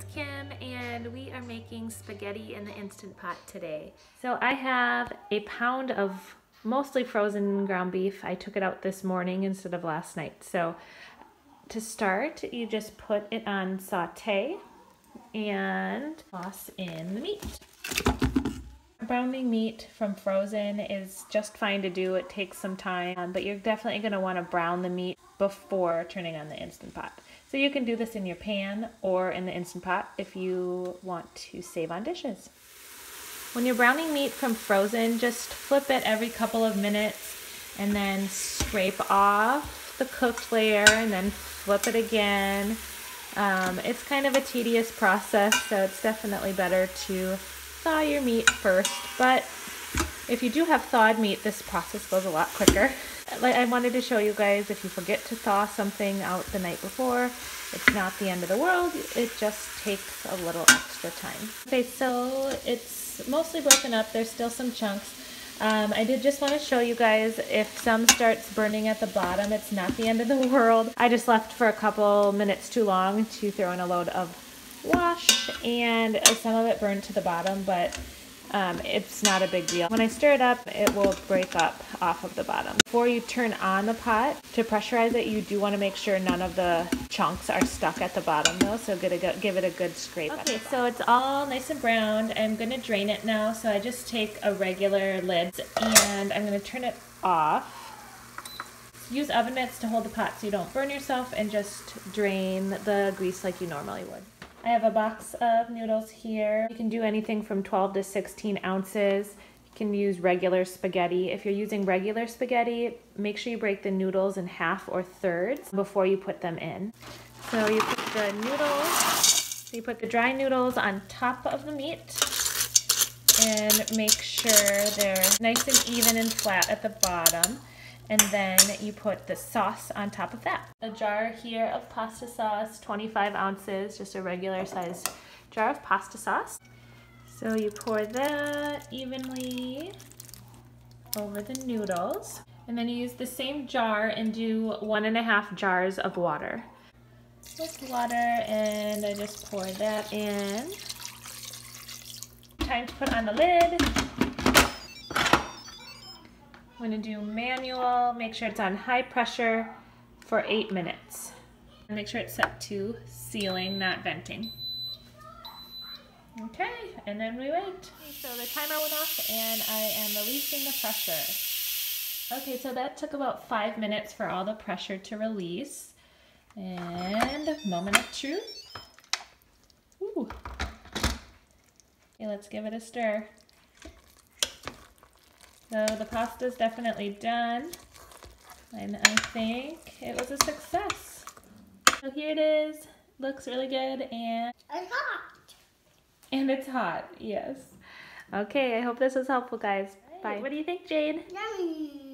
it's Kim and we are making spaghetti in the Instant Pot today. So I have a pound of mostly frozen ground beef. I took it out this morning instead of last night. So to start, you just put it on sauté and toss in the meat. Browning meat from frozen is just fine to do. It takes some time, but you're definitely going to want to brown the meat before turning on the Instant Pot. So you can do this in your pan or in the Instant Pot if you want to save on dishes. When you're browning meat from frozen, just flip it every couple of minutes and then scrape off the cooked layer and then flip it again. It's kind of a tedious process, so it's definitely better to thaw your meat first, but if you do have thawed meat, this process goes a lot quicker. I wanted to show you guys, if you forget to thaw something out the night before, it's not the end of the world, it just takes a little extra time. Okay, so it's mostly broken up, there's still some chunks. I did just want to show you guys, if some starts burning at the bottom, it's not the end of the world. I just left for a couple minutes too long to throw in a load of wash, and some of it burned to the bottom, but it's not a big deal. When I stir it up, it will break up off of the bottom. Before you turn on the pot, to pressurize it, you do want to make sure none of the chunks are stuck at the bottom though, so give it a good scrape. Okay, so it's all nice and browned. I'm going to drain it now, so I just take a regular lid and I'm going to turn it off. Use oven mitts to hold the pot so you don't burn yourself, and just drain the grease like you normally would. I have a box of noodles here. You can do anything from 12 to 16 ounces. You can use regular spaghetti. If you're using regular spaghetti, make sure you break the noodles in half or thirds before you put them in. So you put the dry noodles on top of the meat and make sure they're nice and even and flat at the bottom. And then you put the sauce on top of that. A jar here of pasta sauce, 25 ounces, just a regular sized jar of pasta sauce. So you pour that evenly over the noodles. And then you use the same jar and do 1.5 jars of water. With water, and I just pour that in. Time to put on the lid. I'm going to do manual, make sure it's on high pressure for 8 minutes. And make sure it's set to sealing, not venting. Okay, and then we wait. So the timer went off and I am releasing the pressure. Okay, so that took about 5 minutes for all the pressure to release. And moment of truth. Ooh. Okay, let's give it a stir. So the pasta's definitely done, and I think it was a success. So here it is, looks really good, and it's hot. And it's hot, yes. Okay, I hope this was helpful, guys. Bye. What do you think, Jade? Yummy.